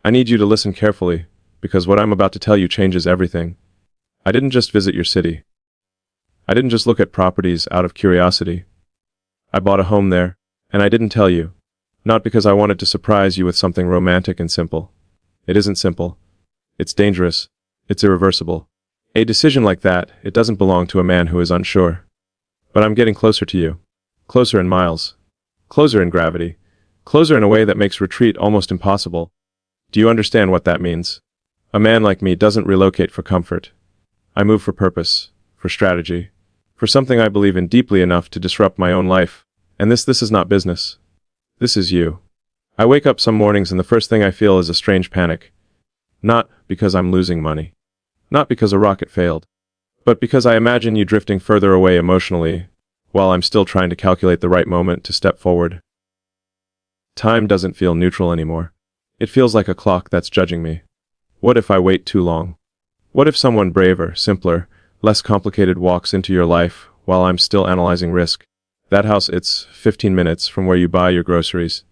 I need you to listen carefully, because what I'm about to tell you changes everything. I didn't just visit your city. I didn't just look at properties out of curiosity. I bought a home there, and I didn't tell you. Not because I wanted to surprise you with something romantic and simple. It isn't simple. It's dangerous. It's irreversible. A decision like that, it doesn't belong to a man who is unsure. But I'm getting closer to you. Closer in miles. Closer in gravity. Closer in a way that makes retreat almost impossible. Do you understand what that means? A man like me doesn't relocate for comfort. I move for purpose, for strategy, for something I believe in deeply enough to disrupt my own life. And this is not business. This is you. I wake up some mornings and the first thing I feel is a strange panic. Not because I'm losing money. Not because a rocket failed. But because I imagine you drifting further away emotionally, while I'm still trying to calculate the right moment to step forward. Time doesn't feel neutral anymore. It feels like a clock that's judging me. What if I wait too long? What if someone braver, simpler, less complicated walks into your life while I'm still analyzing risk? That house, it's 15 minutes from where you buy your groceries.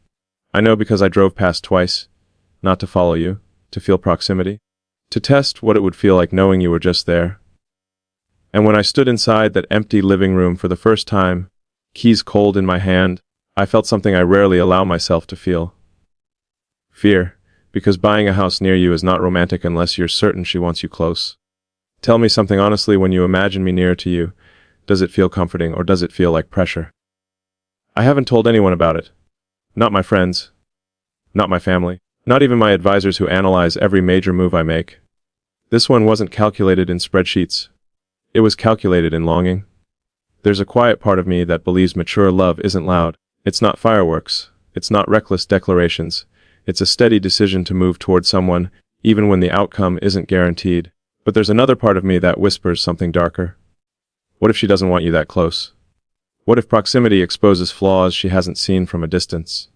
I know because I drove past twice. Not to follow you, to feel proximity. To test what it would feel like knowing you were just there. And when I stood inside that empty living room for the first time, keys cold in my hand, I felt something I rarely allow myself to feel. Fear, because buying a house near you is not romantic unless you're certain she wants you close. Tell me something honestly, when you imagine me near to you, does it feel comforting or does it feel like pressure? I haven't told anyone about it. Not my friends. Not my family. Not even my advisors who analyze every major move I make. This one wasn't calculated in spreadsheets. It was calculated in longing. There's a quiet part of me that believes mature love isn't loud. It's not fireworks. It's not reckless declarations. It's a steady decision to move toward someone, even when the outcome isn't guaranteed. But there's another part of me that whispers something darker. What if she doesn't want you that close? What if proximity exposes flaws she hasn't seen from a distance?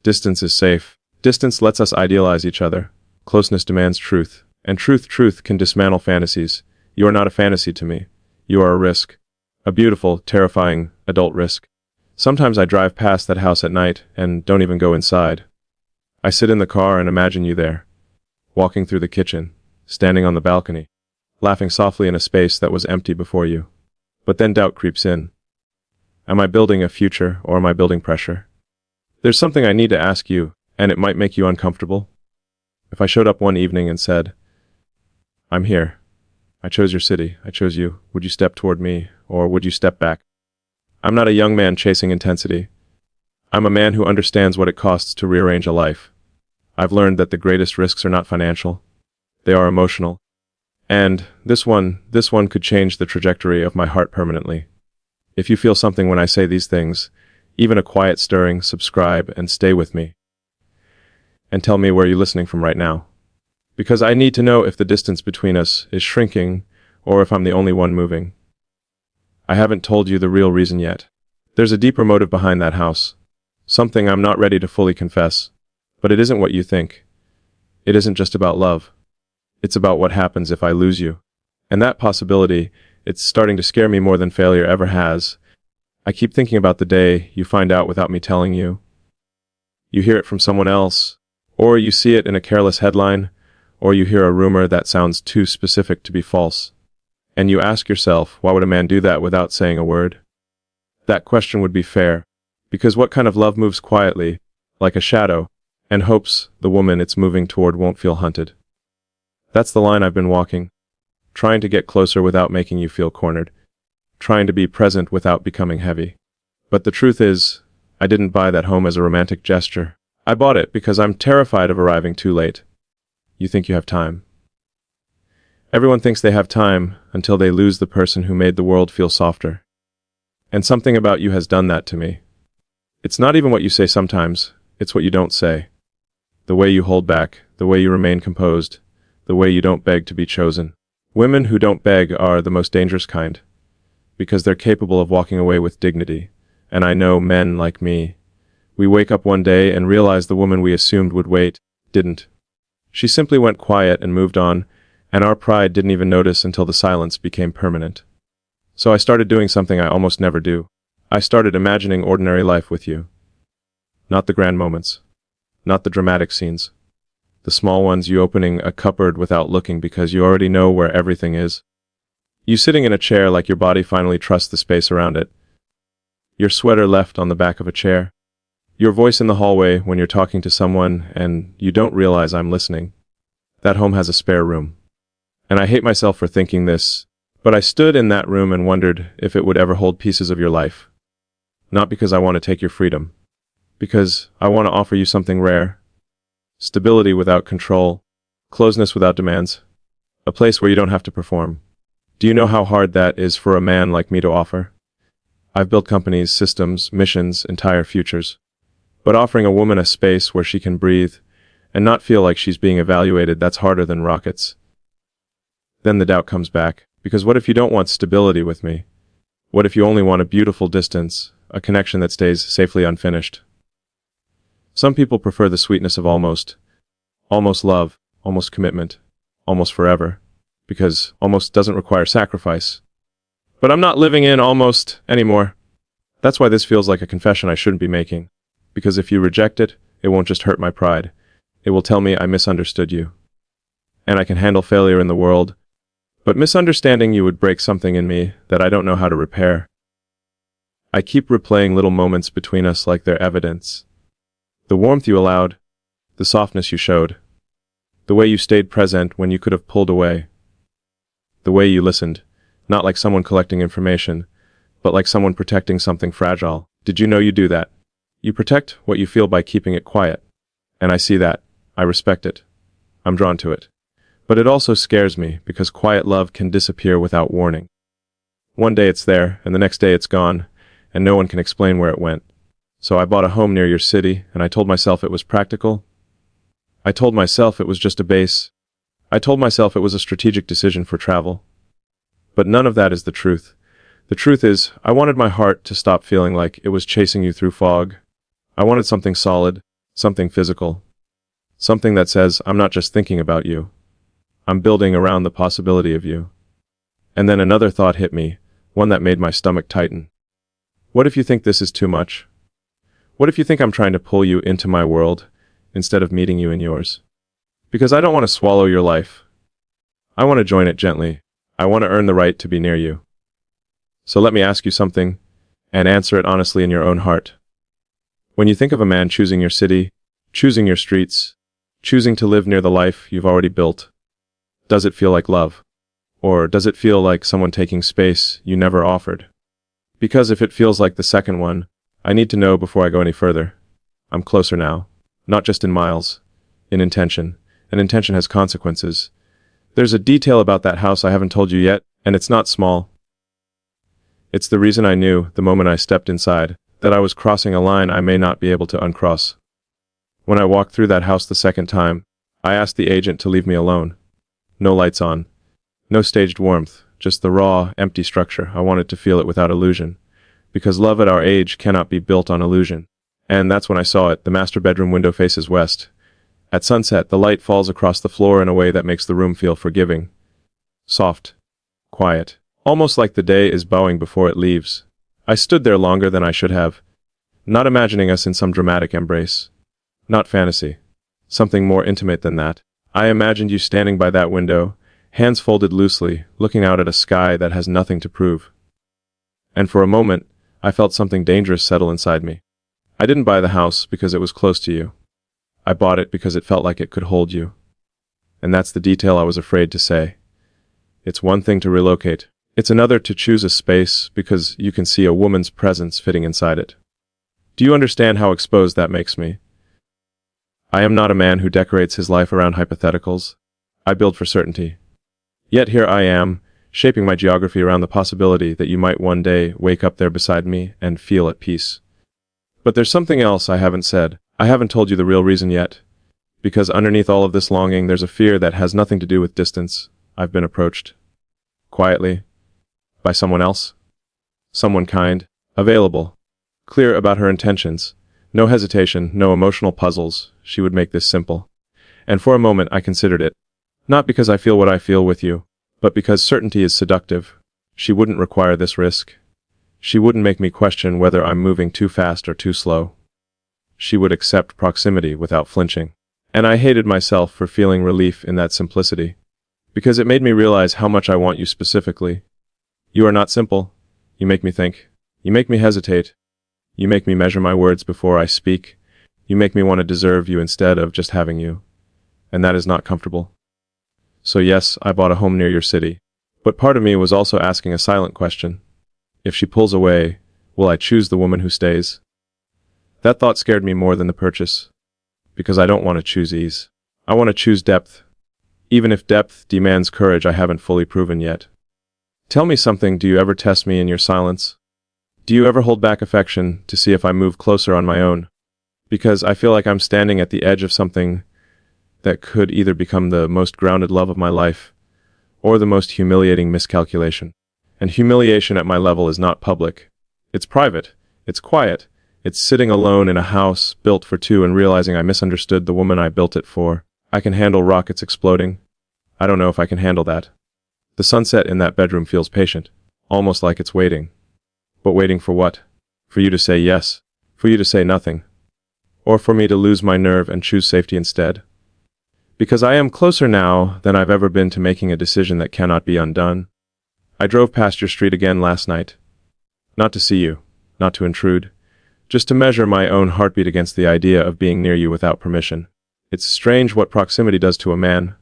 Distance is safe. Distance lets us idealize each other. Closeness demands truth. And truth can dismantle fantasies. You are not a fantasy to me. You are a risk. A beautiful, terrifying, adult risk. Sometimes I drive past that house at night and don't even go inside. I sit in the car and imagine you there, walking through the kitchen, standing on the balcony, laughing softly in a space that was empty before you. But then doubt creeps in. Am I building a future or am I building pressure? There's something I need to ask you, and it might make you uncomfortable. If I showed up one evening and said, I'm here. I chose your city. I chose you. Would you step toward me, or would you step back? I'm not a young man chasing intensity. I'm a man who understands what it costs to rearrange a life. I've learned that the greatest risks are not financial. They are emotional. And this one could change the trajectory of my heart permanently. If you feel something when I say these things, even a quiet stirring, subscribe and stay with me. And tell me where you're listening from right now. Because I need to know if the distance between us is shrinking or if I'm the only one moving. I haven't told you the real reason yet. There's a deeper motive behind that house. Something I'm not ready to fully confess. But it isn't what you think. It isn't just about love. It's about what happens if I lose you. And that possibility, it's starting to scare me more than failure ever has. I keep thinking about the day you find out without me telling you. You hear it from someone else, or you see it in a careless headline, or you hear a rumor that sounds too specific to be false. And you ask yourself, why would a man do that without saying a word? That question would be fair, because what kind of love moves quietly, like a shadow, and hopes the woman it's moving toward won't feel hunted? That's the line I've been walking, trying to get closer without making you feel cornered, trying to be present without becoming heavy. But the truth is, I didn't buy that home as a romantic gesture. I bought it because I'm terrified of arriving too late. You think you have time. Everyone thinks they have time until they lose the person who made the world feel softer. And something about you has done that to me. It's not even what you say sometimes, it's what you don't say. The way you hold back, the way you remain composed, the way you don't beg to be chosen. Women who don't beg are the most dangerous kind, because they're capable of walking away with dignity. And I know men like me. We wake up one day and realize the woman we assumed would wait didn't. She simply went quiet and moved on, and our pride didn't even notice until the silence became permanent. So I started doing something I almost never do. I started imagining ordinary life with you. Not the grand moments. Not the dramatic scenes. The small ones, you opening a cupboard without looking because you already know where everything is. You sitting in a chair like your body finally trusts the space around it. Your sweater left on the back of a chair. Your voice in the hallway when you're talking to someone and you don't realize I'm listening. That home has a spare room. And I hate myself for thinking this, but I stood in that room and wondered if it would ever hold pieces of your life. Not because I want to take your freedom. Because I want to offer you something rare. Stability without control. Closeness without demands. A place where you don't have to perform. Do you know how hard that is for a man like me to offer? I've built companies, systems, missions, entire futures. But offering a woman a space where she can breathe and not feel like she's being evaluated, that's harder than rockets. Then the doubt comes back, because what if you don't want stability with me? What if you only want a beautiful distance, a connection that stays safely unfinished? Some people prefer the sweetness of almost love, almost commitment, almost forever, because almost doesn't require sacrifice. But I'm not living in almost anymore. That's why this feels like a confession I shouldn't be making. Because if you reject it, it won't just hurt my pride. It will tell me I misunderstood you. And I can handle failure in the world, but misunderstanding you would break something in me that I don't know how to repair. I keep replaying little moments between us like they're evidence. The warmth you allowed, the softness you showed, the way you stayed present when you could have pulled away, the way you listened, not like someone collecting information, but like someone protecting something fragile. Did you know you do that? You protect what you feel by keeping it quiet. And I see that. I respect it. I'm drawn to it. But it also scares me because quiet love can disappear without warning. One day it's there, and the next day it's gone, and no one can explain where it went. So I bought a home near your city, and I told myself it was practical. I told myself it was just a base. I told myself it was a strategic decision for travel. But none of that is the truth. The truth is, I wanted my heart to stop feeling like it was chasing you through fog. I wanted something solid, something physical. Something that says, I'm not just thinking about you. I'm building around the possibility of you. And then another thought hit me, one that made my stomach tighten. What if you think this is too much? What if you think I'm trying to pull you into my world, instead of meeting you in yours? Because I don't want to swallow your life. I want to join it gently. I want to earn the right to be near you. So let me ask you something, and answer it honestly in your own heart. When you think of a man choosing your city, choosing your streets, choosing to live near the life you've already built, does it feel like love? Or does it feel like someone taking space you never offered? Because if it feels like the second one, I need to know before I go any further. I'm closer now, not just in miles, in intention, and intention has consequences. There's a detail about that house I haven't told you yet, and it's not small. It's the reason I knew, the moment I stepped inside, that I was crossing a line I may not be able to uncross. When I walked through that house the second time, I asked the agent to leave me alone. No lights on. No staged warmth, just the raw, empty structure. I wanted to feel it without illusion. Because love at our age cannot be built on illusion. And that's when I saw it. The master bedroom window faces west. At sunset, the light falls across the floor in a way that makes the room feel forgiving. Soft. Quiet. Almost like the day is bowing before it leaves. I stood there longer than I should have. Not imagining us in some dramatic embrace. Not fantasy. Something more intimate than that. I imagined you standing by that window, hands folded loosely, looking out at a sky that has nothing to prove. And for a moment, I felt something dangerous settle inside me. I didn't buy the house because it was close to you. I bought it because it felt like it could hold you. And that's the detail I was afraid to say. It's one thing to relocate. It's another to choose a space because you can see a woman's presence fitting inside it. Do you understand how exposed that makes me? I am not a man who decorates his life around hypotheticals. I build for certainty. Yet here I am, shaping my geography around the possibility that you might one day wake up there beside me and feel at peace. But there's something else I haven't said. I haven't told you the real reason yet. Because underneath all of this longing, there's a fear that has nothing to do with distance. I've been approached. Quietly. By someone else. Someone kind. Available. Clear about her intentions. No hesitation, no emotional puzzles. She would make this simple. And for a moment I considered it. Not because I feel what I feel with you, but because certainty is seductive. She wouldn't require this risk. She wouldn't make me question whether I'm moving too fast or too slow. She would accept proximity without flinching. And I hated myself for feeling relief in that simplicity, because it made me realize how much I want you specifically. You are not simple. You make me think. You make me hesitate. You make me measure my words before I speak. You make me want to deserve you instead of just having you. And that is not comfortable. So yes, I bought a home near your city. But part of me was also asking a silent question. If she pulls away, will I choose the woman who stays? That thought scared me more than the purchase. Because I don't want to choose ease. I want to choose depth. Even if depth demands courage I haven't fully proven yet. Tell me something, do you ever test me in your silence? Do you ever hold back affection to see if I move closer on my own? Because I feel like I'm standing at the edge of something that could either become the most grounded love of my life, or the most humiliating miscalculation. And humiliation at my level is not public. It's private. It's quiet. It's sitting alone in a house built for two and realizing I misunderstood the woman I built it for. I can handle rockets exploding. I don't know if I can handle that. The sunset in that bedroom feels patient, almost like it's waiting. But waiting for what? For you to say yes. For you to say nothing. Or for me to lose my nerve and choose safety instead. Because I am closer now than I've ever been to making a decision that cannot be undone. I drove past your street again last night. Not to see you, not to intrude, just to measure my own heartbeat against the idea of being near you without permission. It's strange what proximity does to a man.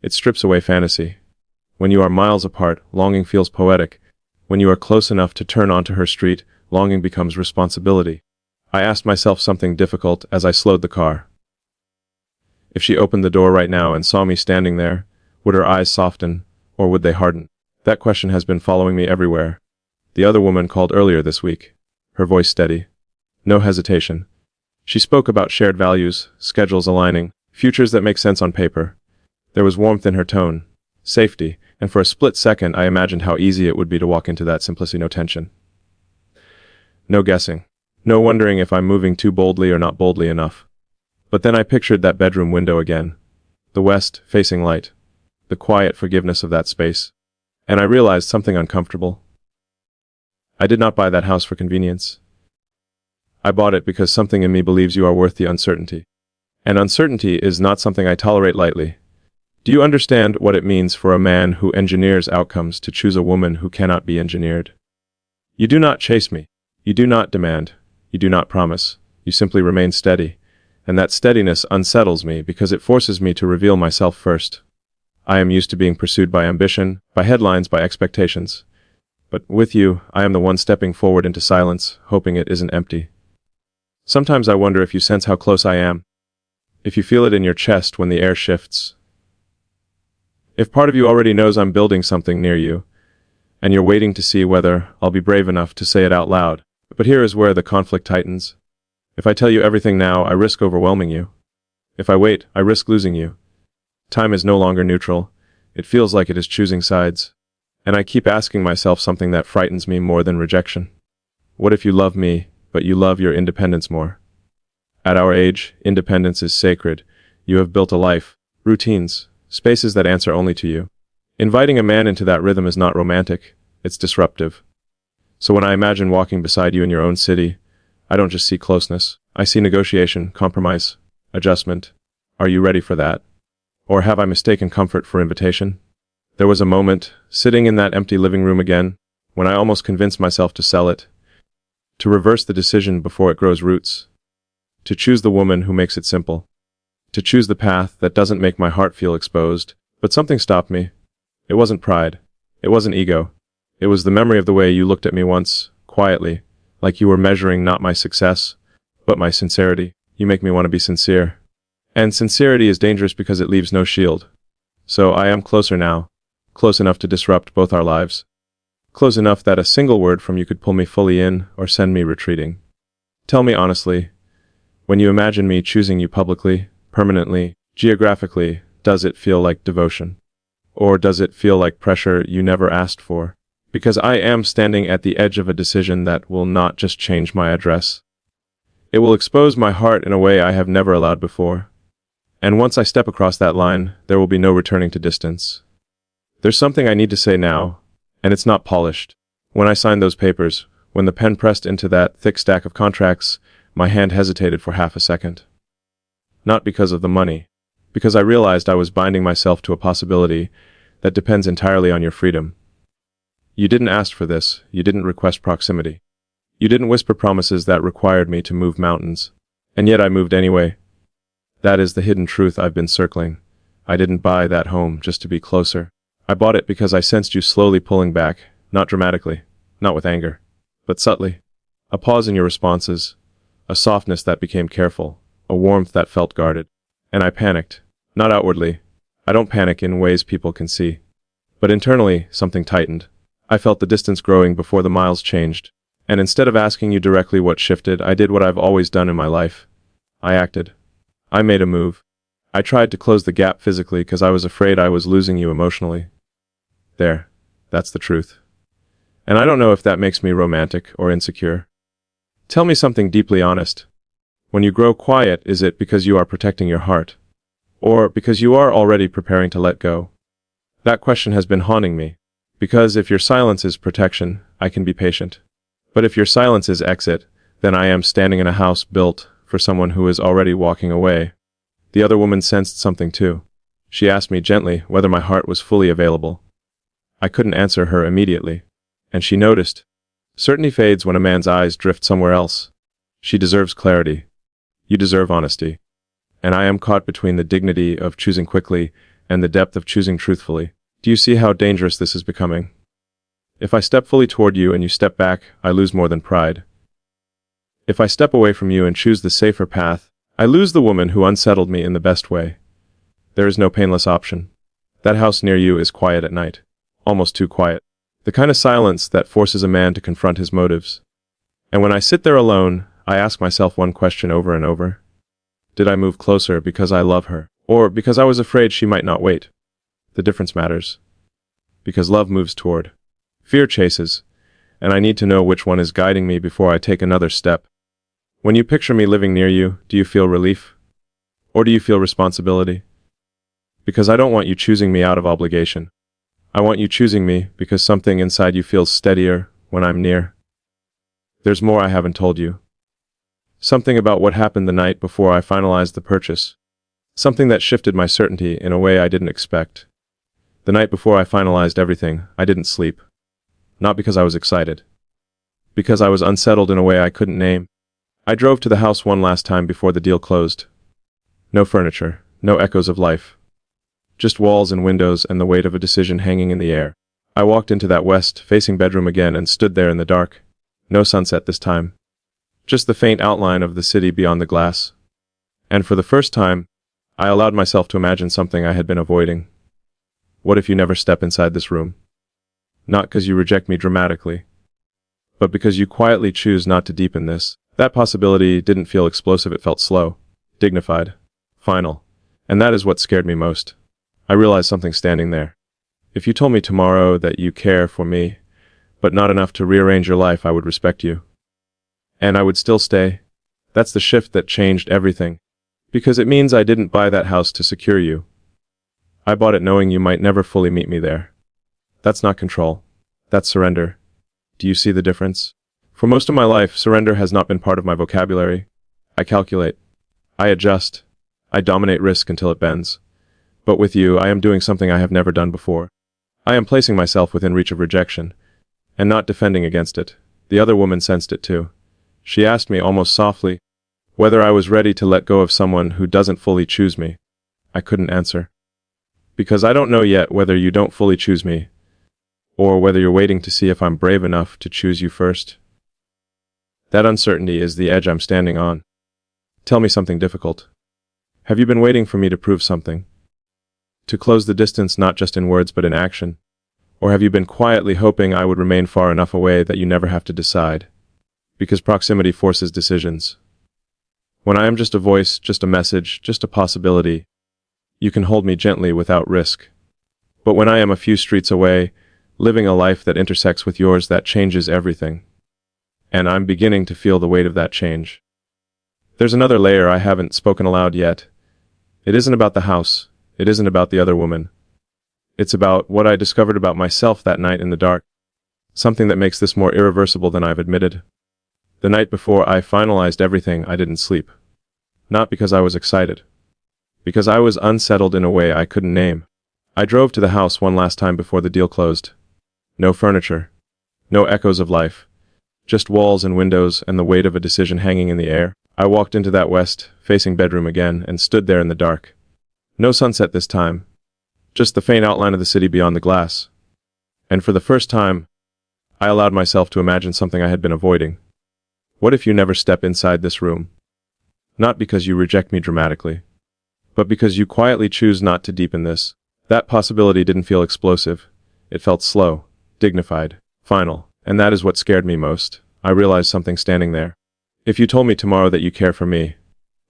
It strips away fantasy. When you are miles apart, longing feels poetic. When you are close enough to turn onto her street, longing becomes responsibility. I asked myself something difficult as I slowed the car. If she opened the door right now and saw me standing there, would her eyes soften, or would they harden? That question has been following me everywhere. The other woman called earlier this week. Her voice steady. No hesitation. She spoke about shared values, schedules aligning, futures that make sense on paper. There was warmth in her tone, safety, and for a split second I imagined how easy it would be to walk into that simplicity, no tension. No guessing. No wondering if I'm moving too boldly or not boldly enough. But then I pictured that bedroom window again. The west, facing light. The quiet forgiveness of that space. And I realized something uncomfortable. I did not buy that house for convenience. I bought it because something in me believes you are worth the uncertainty. And uncertainty is not something I tolerate lightly. Do you understand what it means for a man who engineers outcomes to choose a woman who cannot be engineered? You do not chase me. You do not demand. You do not promise. You simply remain steady. And that steadiness unsettles me because it forces me to reveal myself first. I am used to being pursued by ambition, by headlines, by expectations. But with you, I am the one stepping forward into silence, hoping it isn't empty. Sometimes I wonder if you sense how close I am. If you feel it in your chest when the air shifts. If part of you already knows I'm building something near you, and you're waiting to see whether I'll be brave enough to say it out loud. But here is where the conflict tightens. If I tell you everything now, I risk overwhelming you. If I wait, I risk losing you. Time is no longer neutral. It feels like it is choosing sides. And I keep asking myself something that frightens me more than rejection. What if you love me, but you love your independence more? At our age, independence is sacred. You have built a life, routines, spaces that answer only to you. Inviting a man into that rhythm is not romantic, it's disruptive. So when I imagine walking beside you in your own city, I don't just see closeness. I see negotiation, compromise, adjustment. Are you ready for that? Or have I mistaken comfort for invitation? There was a moment, sitting in that empty living room again, when I almost convinced myself to sell it, to reverse the decision before it grows roots, to choose the woman who makes it simple, to choose the path that doesn't make my heart feel exposed. But something stopped me. It wasn't pride. It wasn't ego. It was the memory of the way you looked at me once, quietly, like you were measuring not my success, but my sincerity. You make me want to be sincere. And sincerity is dangerous because it leaves no shield. So I am closer now, close enough to disrupt both our lives. Close enough that a single word from you could pull me fully in or send me retreating. Tell me honestly, when you imagine me choosing you publicly, permanently, geographically, does it feel like devotion? Or does it feel like pressure you never asked for? Because I am standing at the edge of a decision that will not just change my address. It will expose my heart in a way I have never allowed before. And once I step across that line, there will be no returning to distance. There's something I need to say now, and it's not polished. When I signed those papers, when the pen pressed into that thick stack of contracts, my hand hesitated for half a second. Not because of the money, Because I realized I was binding myself to a possibility that depends entirely on your freedom. You didn't ask for this, you didn't request proximity. You didn't whisper promises that required me to move mountains. And yet I moved anyway. That is the hidden truth I've been circling. I didn't buy that home just to be closer. I bought it because I sensed you slowly pulling back, not dramatically, not with anger, but subtly. A pause in your responses, a softness that became careful, a warmth that felt guarded. And I panicked. Not outwardly. I don't panic in ways people can see. But internally, something tightened. I felt the distance growing before the miles changed. And instead of asking you directly what shifted, I did what I've always done in my life. I acted. I made a move. I tried to close the gap physically because I was afraid I was losing you emotionally. There. That's the truth. And I don't know if that makes me romantic or insecure. Tell me something deeply honest. When you grow quiet, is it because you are protecting your heart? Or because you are already preparing to let go? That question has been haunting me. Because if your silence is protection, I can be patient. But if your silence is exit, then I am standing in a house built for someone who is already walking away. The other woman sensed something too. She asked me gently whether my heart was fully available. I couldn't answer her immediately. And she noticed. Certainty fades when a man's eyes drift somewhere else. She deserves clarity. You deserve honesty. And I am caught between the dignity of choosing quickly and the depth of choosing truthfully. Do you see how dangerous this is becoming? If I step fully toward you and you step back, I lose more than pride. If I step away from you and choose the safer path, I lose the woman who unsettled me in the best way. There is no painless option. That house near you is quiet at night. Almost too quiet. The kind of silence that forces a man to confront his motives. And when I sit there alone, I ask myself one question over and over. Did I move closer because I love her, or because I was afraid she might not wait? The difference matters. Because love moves toward. Fear chases, and I need to know which one is guiding me before I take another step. When you picture me living near you, do you feel relief? Or do you feel responsibility? Because I don't want you choosing me out of obligation. I want you choosing me because something inside you feels steadier when I'm near. There's more I haven't told you. Something about what happened the night before I finalized the purchase. Something that shifted my certainty in a way I didn't expect. The night before I finalized everything, I didn't sleep. Not because I was excited. Because I was unsettled in a way I couldn't name. I drove to the house one last time before the deal closed. No furniture, no echoes of life. Just walls and windows and the weight of a decision hanging in the air. I walked into that west-facing bedroom again and stood there in the dark. No sunset this time. Just the faint outline of the city beyond the glass. And for the first time, I allowed myself to imagine something I had been avoiding. What if you never step inside this room? Not because you reject me dramatically, but because you quietly choose not to deepen this. That possibility didn't feel explosive, it felt slow, dignified, final. And that is what scared me most. I realized something standing there. If you told me tomorrow that you care for me, but not enough to rearrange your life, I would respect you. And I would still stay. That's the shift that changed everything. Because it means I didn't buy that house to secure you. I bought it knowing you might never fully meet me there. That's not control. That's surrender. Do you see the difference? For most of my life, surrender has not been part of my vocabulary. I calculate. I adjust. I dominate risk until it bends. But with you, I am doing something I have never done before. I am placing myself within reach of rejection, and not defending against it. The other woman sensed it too. She asked me almost softly whether I was ready to let go of someone who doesn't fully choose me. I couldn't answer. Because I don't know yet whether you don't fully choose me, or whether you're waiting to see if I'm brave enough to choose you first. That uncertainty is the edge I'm standing on. Tell me something difficult. Have you been waiting for me to prove something? To close the distance not just in words but in action? Or have you been quietly hoping I would remain far enough away that you never have to decide? Because proximity forces decisions. When I am just a voice, just a message, just a possibility, you can hold me gently without risk. But when I am a few streets away, living a life that intersects with yours, that changes everything. And I'm beginning to feel the weight of that change. There's another layer I haven't spoken aloud yet. It isn't about the house. It isn't about the other woman. It's about what I discovered about myself that night in the dark. Something that makes this more irreversible than I've admitted. The night before I finalized everything, I didn't sleep. Not because I was excited. because I was unsettled in a way I couldn't name. I drove to the house one last time before the deal closed. No furniture. No echoes of life. Just walls and windows and the weight of a decision hanging in the air. I walked into that west-facing bedroom again and stood there in the dark. No sunset this time. Just the faint outline of the city beyond the glass. And for the first time, I allowed myself to imagine something I had been avoiding. What if you never step inside this room? Not because you reject me dramatically, but because you quietly choose not to deepen this. That possibility didn't feel explosive. It felt slow, dignified, final, and that is what scared me most. I realized something standing there. If you told me tomorrow that you care for me,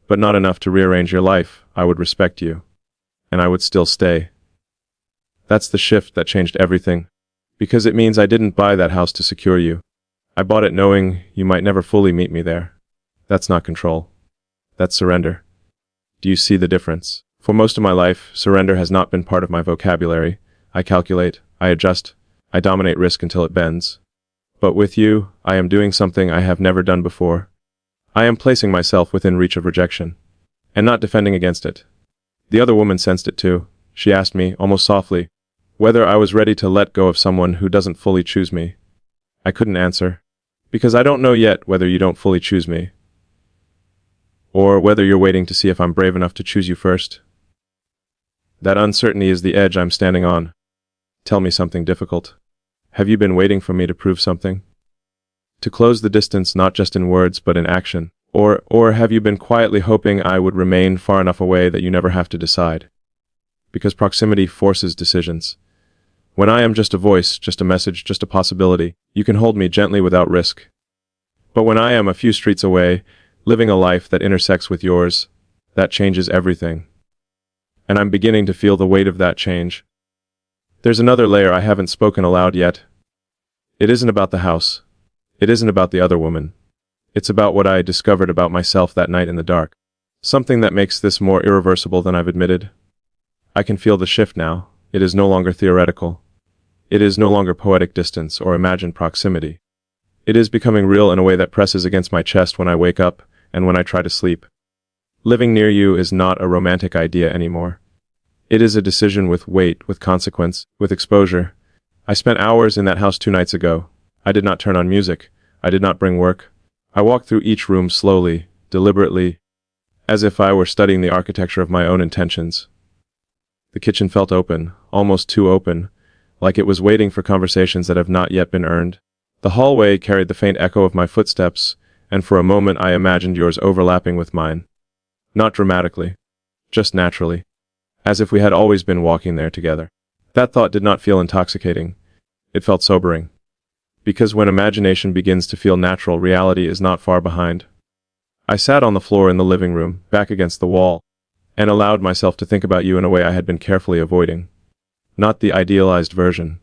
but not enough to rearrange your life, I would respect you. And I would still stay. That's the shift that changed everything. Because it means I didn't buy that house to secure you. I bought it knowing you might never fully meet me there. That's not control. That's surrender. Do you see the difference? For most of my life, surrender has not been part of my vocabulary. I calculate, I adjust, I dominate risk until it bends. But with you, I am doing something I have never done before. I am placing myself within reach of rejection, and not defending against it. The other woman sensed it too. She asked me, almost softly, whether I was ready to let go of someone who doesn't fully choose me. I couldn't answer, because I don't know yet whether you don't fully choose me, or whether you're waiting to see if I'm brave enough to choose you first. That uncertainty is the edge I'm standing on. Tell me something difficult. Have you been waiting for me to prove something? To close the distance not just in words but in action? Or have you been quietly hoping I would remain far enough away that you never have to decide? Because proximity forces decisions. When I am just a voice, just a message, just a possibility, you can hold me gently without risk. But when I am a few streets away, living a life that intersects with yours, that changes everything. And I'm beginning to feel the weight of that change. There's another layer I haven't spoken aloud yet. It isn't about the house. It isn't about the other woman. It's about what I discovered about myself that night in the dark. Something that makes this more irreversible than I've admitted. I can feel the shift now. It is no longer theoretical. It is no longer poetic distance or imagined proximity. It is becoming real in a way that presses against my chest when I wake up and when I try to sleep. Living near you is not a romantic idea anymore. It is a decision with weight, with consequence, with exposure. I spent hours in that house 2 nights ago. I did not turn on music. I did not bring work. I walked through each room slowly, deliberately, as if I were studying the architecture of my own intentions. The kitchen felt open, almost too open, like it was waiting for conversations that have not yet been earned. The hallway carried the faint echo of my footsteps, and for a moment I imagined yours overlapping with mine. Not dramatically, just naturally, as if we had always been walking there together. That thought did not feel intoxicating. It felt sobering. Because when imagination begins to feel natural, reality is not far behind. I sat on the floor in the living room, back against the wall, and allowed myself to think about you in a way I had been carefully avoiding. Not the idealized version.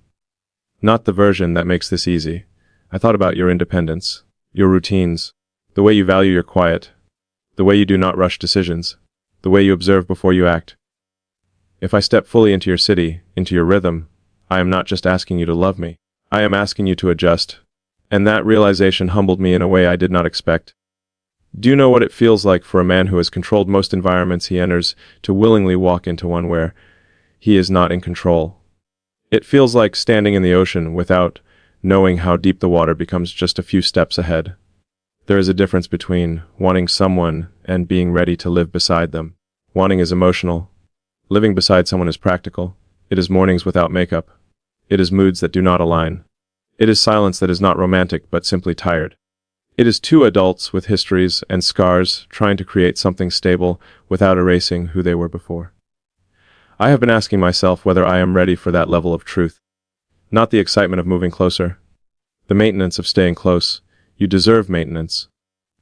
Not the version that makes this easy. I thought about your independence, your routines, the way you value your quiet, the way you do not rush decisions, the way you observe before you act. If I step fully into your city, into your rhythm, I am not just asking you to love me. I am asking you to adjust. And that realization humbled me in a way I did not expect. Do you know what it feels like for a man who has controlled most environments he enters to willingly walk into one where he is not in control? It feels like standing in the ocean without knowing how deep the water becomes just a few steps ahead. There is a difference between wanting someone and being ready to live beside them. Wanting is emotional. Living beside someone is practical. It is mornings without makeup. It is moods that do not align. It is silence that is not romantic but simply tired. It is 2 adults with histories and scars trying to create something stable without erasing who they were before. I have been asking myself whether I am ready for that level of truth. Not the excitement of moving closer. The maintenance of staying close. You deserve maintenance.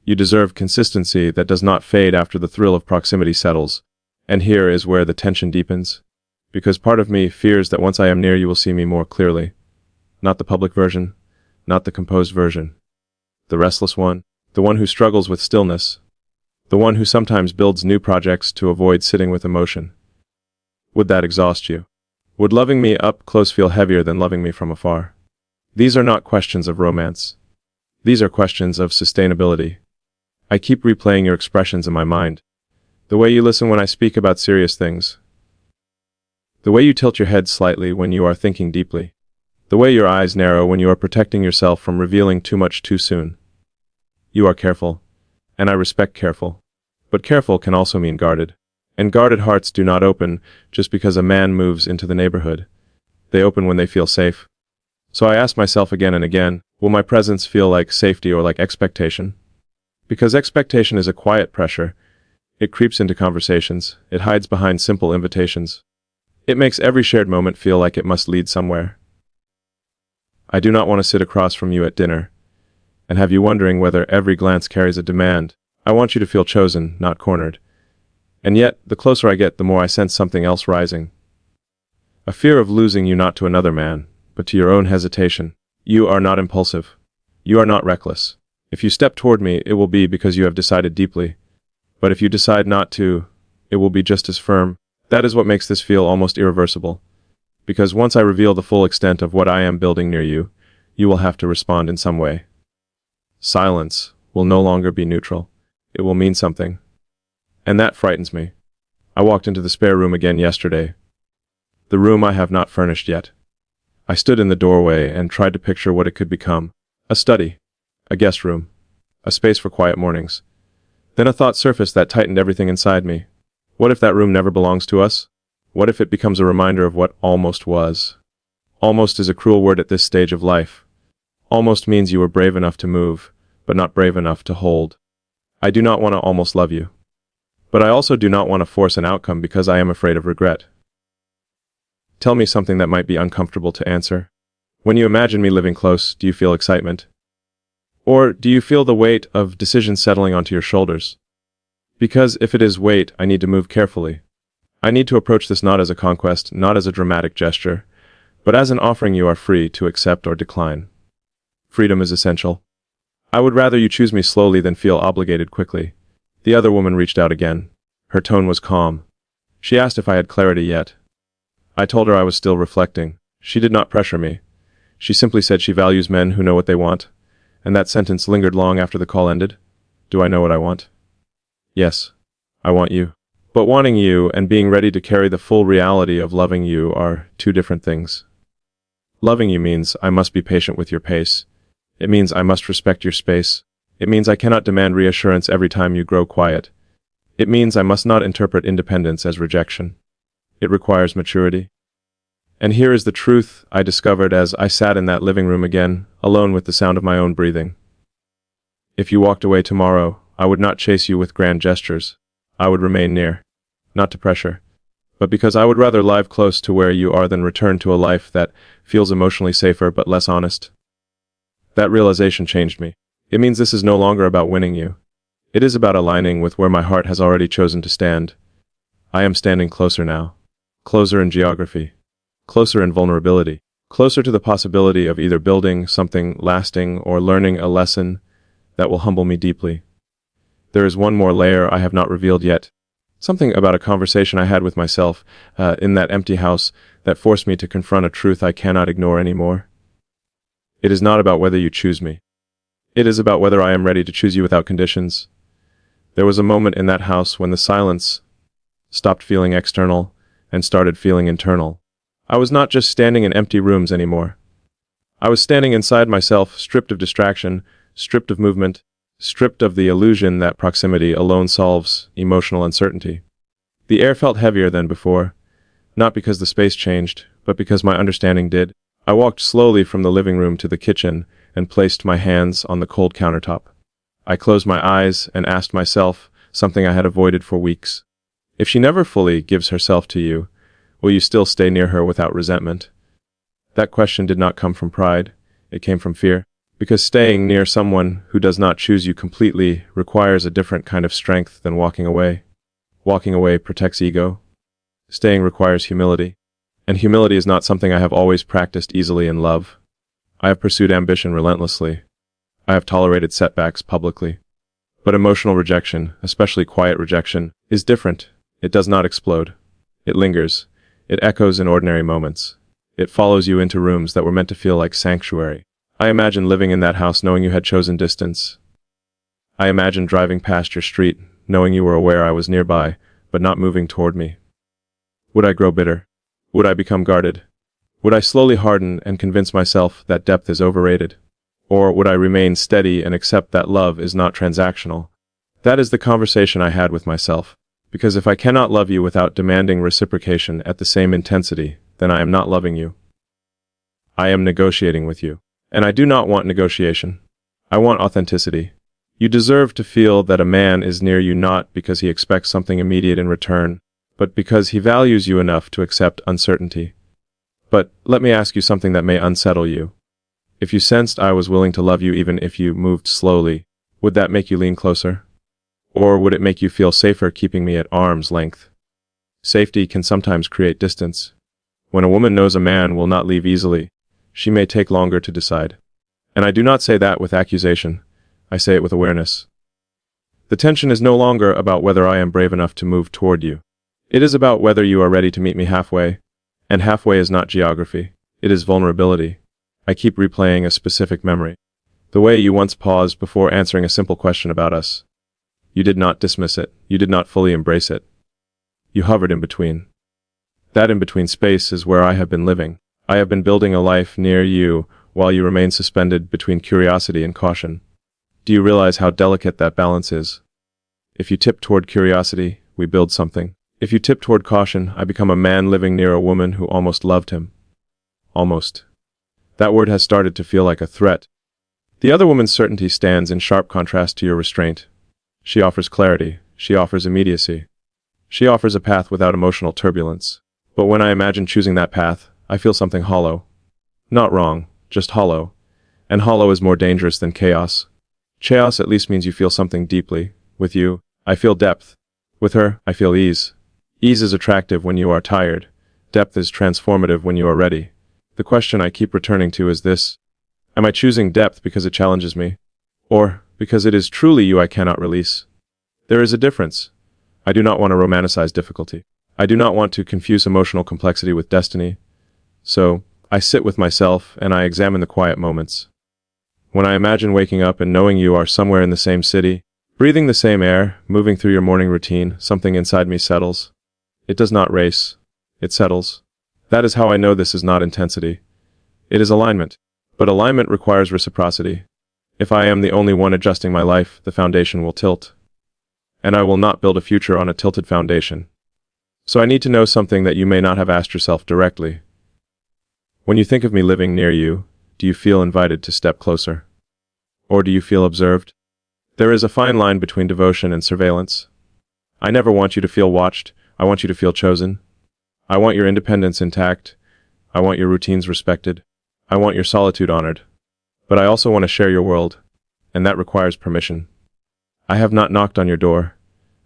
You deserve consistency that does not fade after the thrill of proximity settles. And here is where the tension deepens. Because part of me fears that once I am near you will see me more clearly. Not the public version. Not the composed version. The restless one. The one who struggles with stillness. The one who sometimes builds new projects to avoid sitting with emotion. Would that exhaust you? Would loving me up close feel heavier than loving me from afar? These are not questions of romance. These are questions of sustainability. I keep replaying your expressions in my mind. The way you listen when I speak about serious things. The way you tilt your head slightly when you are thinking deeply. The way your eyes narrow when you are protecting yourself from revealing too much too soon. You are careful, and I respect careful. But careful can also mean guarded. And guarded hearts do not open just because a man moves into the neighborhood. They open when they feel safe. So I ask myself again and again, will my presence feel like safety or like expectation? Because expectation is a quiet pressure. It creeps into conversations. It hides behind simple invitations. It makes every shared moment feel like it must lead somewhere. I do not want to sit across from you at dinner and have you wondering whether every glance carries a demand. I want you to feel chosen, not cornered. And yet, the closer I get, the more I sense something else rising. A fear of losing you not to another man, but to your own hesitation. You are not impulsive. You are not reckless. If you step toward me, it will be because you have decided deeply. But if you decide not to, it will be just as firm. That is what makes this feel almost irreversible. Because once I reveal the full extent of what I am building near you, you will have to respond in some way. Silence will no longer be neutral. It will mean something. And that frightens me. I walked into the spare room again yesterday. The room I have not furnished yet. I stood in the doorway and tried to picture what it could become. A study. A guest room. A space for quiet mornings. Then a thought surfaced that tightened everything inside me. What if that room never belongs to us? What if it becomes a reminder of what almost was? Almost is a cruel word at this stage of life. Almost means you were brave enough to move, but not brave enough to hold. I do not want to almost love you. But I also do not want to force an outcome because I am afraid of regret. Tell me something that might be uncomfortable to answer. When you imagine me living close, do you feel excitement? Or do you feel the weight of decisions settling onto your shoulders? Because if it is weight, I need to move carefully. I need to approach this not as a conquest, not as a dramatic gesture, but as an offering you are free to accept or decline. Freedom is essential. I would rather you choose me slowly than feel obligated quickly. The other woman reached out again. Her tone was calm. She asked if I had clarity yet. I told her I was still reflecting. She did not pressure me. She simply said she values men who know what they want, and that sentence lingered long after the call ended. Do I know what I want? Yes, I want you. But wanting you and being ready to carry the full reality of loving you are two different things. Loving you means I must be patient with your pace. It means I must respect your space. It means I cannot demand reassurance every time you grow quiet. It means I must not interpret independence as rejection. It requires maturity. And here is the truth I discovered as I sat in that living room again, alone with the sound of my own breathing. If you walked away tomorrow, I would not chase you with grand gestures. I would remain near. Not to pressure, but because I would rather live close to where you are than return to a life that feels emotionally safer but less honest. That realization changed me. It means this is no longer about winning you. It is about aligning with where my heart has already chosen to stand. I am standing closer now. Closer in geography. Closer in vulnerability. Closer to the possibility of either building something lasting or learning a lesson that will humble me deeply. There is one more layer I have not revealed yet. Something about a conversation I had with myself in that empty house that forced me to confront a truth I cannot ignore anymore. It is not about whether you choose me. It is about whether I am ready to choose you without conditions. There was a moment in that house when the silence stopped feeling external and started feeling internal. I was not just standing in empty rooms anymore. I was standing inside myself, stripped of distraction, stripped of movement, stripped of the illusion that proximity alone solves emotional uncertainty. The air felt heavier than before, not because the space changed, but because my understanding did. I walked slowly from the living room to the kitchen and placed my hands on the cold countertop. I closed my eyes and asked myself something I had avoided for weeks. If she never fully gives herself to you, will you still stay near her without resentment? That question did not come from pride, it came from fear. Because staying near someone who does not choose you completely requires a different kind of strength than walking away. Walking away protects ego. Staying requires humility. And humility is not something I have always practiced easily in love. I have pursued ambition relentlessly. I have tolerated setbacks publicly. But emotional rejection, especially quiet rejection, is different. It does not explode. It lingers. It echoes in ordinary moments. It follows you into rooms that were meant to feel like sanctuary. I imagine living in that house knowing you had chosen distance. I imagine driving past your street, knowing you were aware I was nearby, but not moving toward me? Would I grow bitter? Would I become guarded? Would I slowly harden and convince myself that depth is overrated? Or would I remain steady and accept that love is not transactional? That is the conversation I had with myself. Because if I cannot love you without demanding reciprocation at the same intensity, then I am not loving you. I am negotiating with you. And I do not want negotiation. I want authenticity. You deserve to feel that a man is near you not because he expects something immediate in return, but because he values you enough to accept uncertainty. But let me ask you something that may unsettle you. If you sensed I was willing to love you even if you moved slowly, would that make you lean closer? Or would it make you feel safer keeping me at arm's length? Safety can sometimes create distance. When a woman knows a man will not leave easily, she may take longer to decide. And I do not say that with accusation. I say it with awareness. The tension is no longer about whether I am brave enough to move toward you. It is about whether you are ready to meet me halfway. And halfway is not geography. It is vulnerability. I keep replaying a specific memory. The way you once paused before answering a simple question about us. You did not dismiss it. You did not fully embrace it. You hovered in between. That in-between space is where I have been living. I have been building a life near you while you remain suspended between curiosity and caution. Do you realize how delicate that balance is? If you tip toward curiosity, we build something. If you tip toward caution, I become a man living near a woman who almost loved him. Almost. That word has started to feel like a threat. The other woman's certainty stands in sharp contrast to your restraint. She offers clarity. She offers immediacy. She offers a path without emotional turbulence. But when I imagine choosing that path, I feel something hollow. Not wrong, just hollow. And hollow is more dangerous than chaos. Chaos at least means you feel something deeply. With you, I feel depth. With her, I feel ease. Ease is attractive when you are tired. Depth is transformative when you are ready. The question I keep returning to is this. Am I choosing depth because it challenges me? Or because it is truly you I cannot release? There is a difference. I do not want to romanticize difficulty. I do not want to confuse emotional complexity with destiny. So, I sit with myself and I examine the quiet moments. When I imagine waking up and knowing you are somewhere in the same city, breathing the same air, moving through your morning routine, something inside me settles. It does not race. It settles. That is how I know this is not intensity. It is alignment. But alignment requires reciprocity. If I am the only one adjusting my life, the foundation will tilt. And I will not build a future on a tilted foundation. So I need to know something that you may not have asked yourself directly. When you think of me living near you, do you feel invited to step closer? Or do you feel observed? There is a fine line between devotion and surveillance. I never want you to feel watched. I want you to feel chosen. I want your independence intact. I want your routines respected. I want your solitude honored. But I also want to share your world, and that requires permission. I have not knocked on your door.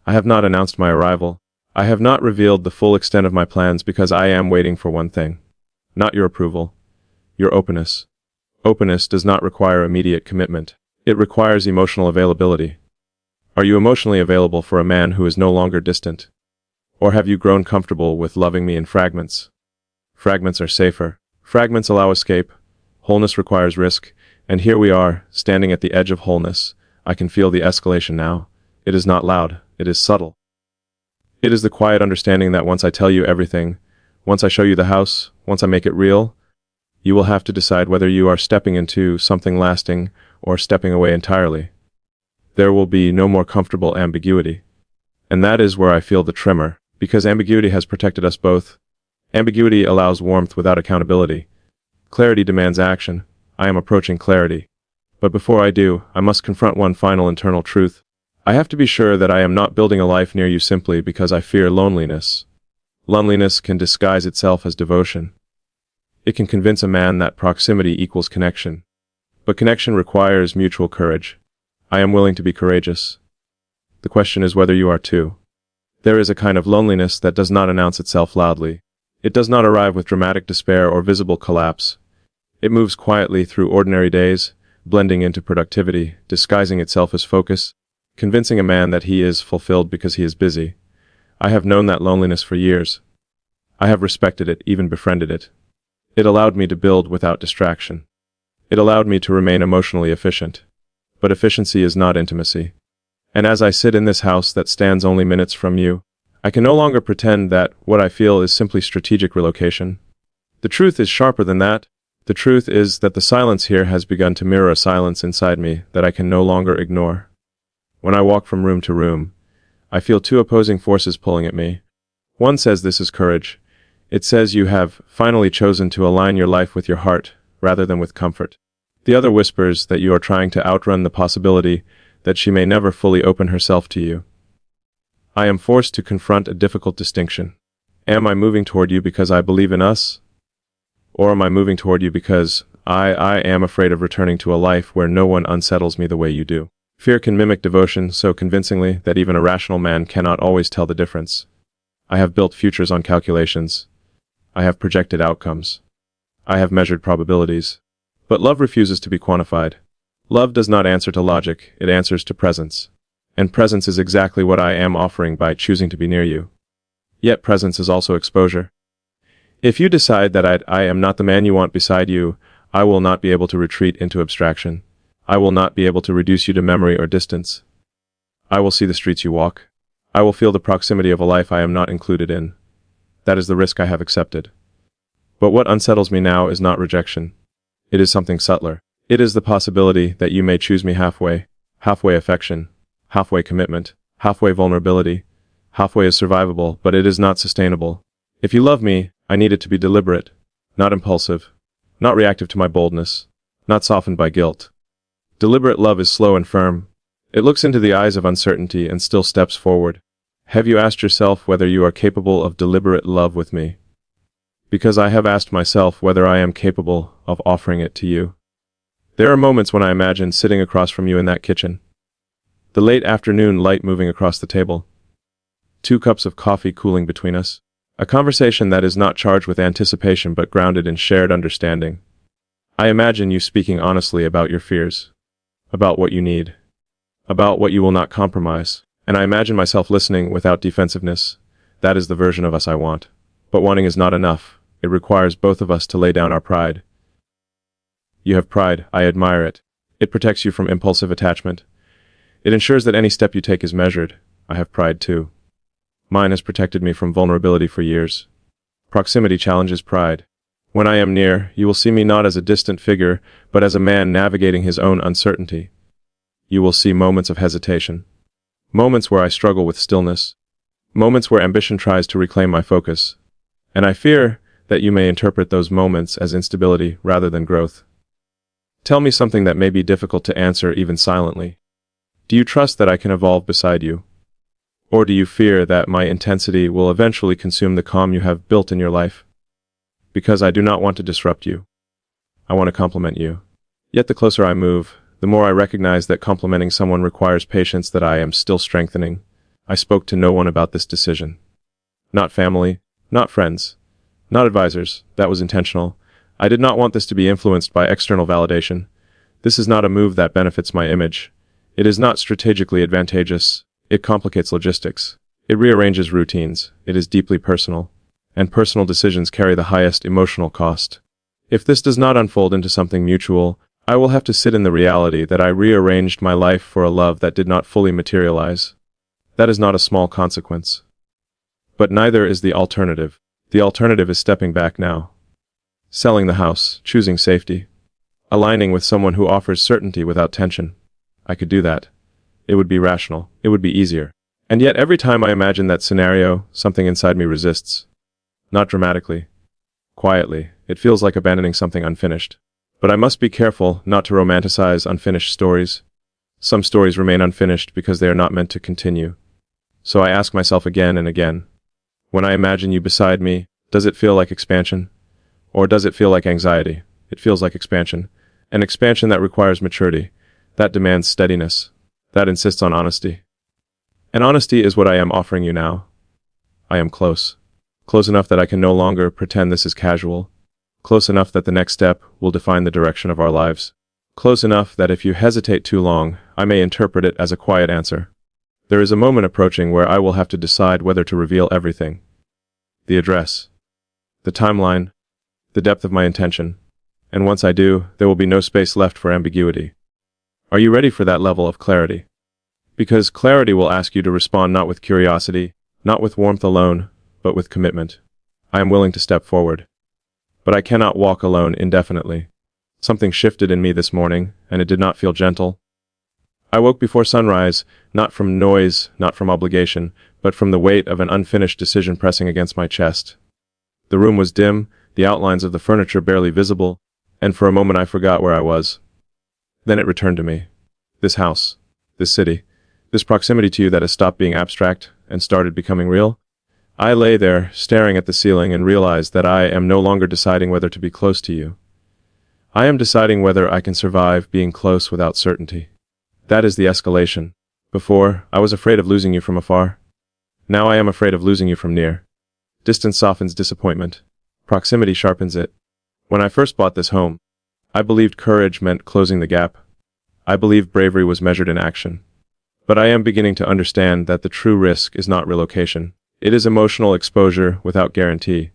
I have not announced my arrival. I have not revealed the full extent of my plans because I am waiting for one thing. Not your approval. Your openness. Openness does not require immediate commitment. It requires emotional availability. Are you emotionally available for a man who is no longer distant? Or have you grown comfortable with loving me in fragments? Fragments are safer. Fragments allow escape. Wholeness requires risk. And here we are, standing at the edge of wholeness. I can feel the escalation now. It is not loud. It is subtle. It is the quiet understanding that once I tell you everything, once I show you the house, once I make it real, you will have to decide whether you are stepping into something lasting or stepping away entirely. There will be no more comfortable ambiguity. And that is where I feel the tremor, because ambiguity has protected us both. Ambiguity allows warmth without accountability. Clarity demands action. I am approaching clarity. But before I do, I must confront one final internal truth. I have to be sure that I am not building a life near you simply because I fear loneliness. Loneliness can disguise itself as devotion. It can convince a man that proximity equals connection. But connection requires mutual courage. I am willing to be courageous. The question is whether you are too. There is a kind of loneliness that does not announce itself loudly. It does not arrive with dramatic despair or visible collapse. It moves quietly through ordinary days, blending into productivity, disguising itself as focus, convincing a man that he is fulfilled because he is busy. I have known that loneliness for years. I have respected it, even befriended it. It allowed me to build without distraction. It allowed me to remain emotionally efficient. But efficiency is not intimacy. And as I sit in this house that stands only minutes from you, I can no longer pretend that what I feel is simply strategic relocation. The truth is sharper than that. The truth is that the silence here has begun to mirror a silence inside me that I can no longer ignore. When I walk from room to room, I feel two opposing forces pulling at me. One says this is courage. It says you have finally chosen to align your life with your heart rather than with comfort. The other whispers that you are trying to outrun the possibility that she may never fully open herself to you. I am forced to confront a difficult distinction. Am I moving toward you because I believe in us? Or am I moving toward you because I am afraid of returning to a life where no one unsettles me the way you do? Fear can mimic devotion so convincingly that even a rational man cannot always tell the difference. I have built futures on calculations. I have projected outcomes. I have measured probabilities. But love refuses to be quantified. Love does not answer to logic, it answers to presence. And presence is exactly what I am offering by choosing to be near you. Yet presence is also exposure. If you decide that I am not the man you want beside you, I will not be able to retreat into abstraction. I will not be able to reduce you to memory or distance. I will see the streets you walk. I will feel the proximity of a life I am not included in. That is the risk I have accepted. But what unsettles me now is not rejection. It is something subtler. It is the possibility that you may choose me halfway. Halfway affection. Halfway commitment. Halfway vulnerability. Halfway is survivable, but it is not sustainable. If you love me, I need it to be deliberate, not impulsive, not reactive to my boldness, not softened by guilt. Deliberate love is slow and firm. It looks into the eyes of uncertainty and still steps forward. Have you asked yourself whether you are capable of deliberate love with me? Because I have asked myself whether I am capable of offering it to you. There are moments when I imagine sitting across from you in that kitchen. The late afternoon light moving across the table. 2 cups of coffee cooling between us. A conversation that is not charged with anticipation but grounded in shared understanding. I imagine you speaking honestly about your fears, about what you need, about what you will not compromise, and I imagine myself listening without defensiveness. That is the version of us I want. But wanting is not enough. It requires both of us to lay down our pride. You have pride. I admire it. It protects you from impulsive attachment. It ensures that any step you take is measured. I have pride too. Mine has protected me from vulnerability for years. Proximity challenges pride. When I am near, you will see me not as a distant figure, but as a man navigating his own uncertainty. You will see moments of hesitation. Moments where I struggle with stillness. Moments where ambition tries to reclaim my focus. And I fear that you may interpret those moments as instability rather than growth. Tell me something that may be difficult to answer even silently. Do you trust that I can evolve beside you? Or do you fear that my intensity will eventually consume the calm you have built in your life? Because I do not want to disrupt you. I want to complement you. Yet the closer I move, the more I recognize that complimenting someone requires patience that I am still strengthening. I spoke to no one about this decision. Not family, not friends, not advisors. That was intentional. I did not want this to be influenced by external validation. This is not a move that benefits my image. It is not strategically advantageous. It complicates logistics. It rearranges routines. It is deeply personal. And personal decisions carry the highest emotional cost. If this does not unfold into something mutual, I will have to sit in the reality that I rearranged my life for a love that did not fully materialize. That is not a small consequence. But neither is the alternative. The alternative is stepping back now. Selling the house, choosing safety. Aligning with someone who offers certainty without tension. I could do that. It would be rational. It would be easier. And yet every time I imagine that scenario, something inside me resists. Not dramatically. Quietly. It feels like abandoning something unfinished. But I must be careful not to romanticize unfinished stories. Some stories remain unfinished because they are not meant to continue. So I ask myself again and again. When I imagine you beside me, does it feel like expansion? Or does it feel like anxiety? It feels like expansion. An expansion that requires maturity. That demands steadiness. That insists on honesty. And honesty is what I am offering you now. I am close. Close enough that I can no longer pretend this is casual. Close enough that the next step will define the direction of our lives. Close enough that if you hesitate too long, I may interpret it as a quiet answer. There is a moment approaching where I will have to decide whether to reveal everything. The address. The timeline. The depth of my intention. And once I do, there will be no space left for ambiguity. Are you ready for that level of clarity? Because clarity will ask you to respond not with curiosity, not with warmth alone, but with commitment. I am willing to step forward. But I cannot walk alone indefinitely. Something shifted in me this morning, and it did not feel gentle. I woke before sunrise, not from noise, not from obligation, but from the weight of an unfinished decision pressing against my chest. The room was dim, the outlines of the furniture barely visible, and for a moment I forgot where I was. Then it returned to me. This house, this city, this proximity to you that has stopped being abstract and started becoming real. I lay there, staring at the ceiling, and realized that I am no longer deciding whether to be close to you. I am deciding whether I can survive being close without certainty. That is the escalation. Before, I was afraid of losing you from afar. Now I am afraid of losing you from near. Distance softens disappointment. Proximity sharpens it. When I first bought this home, I believed courage meant closing the gap. I believed bravery was measured in action. But I am beginning to understand that the true risk is not relocation. It is emotional exposure without guarantee.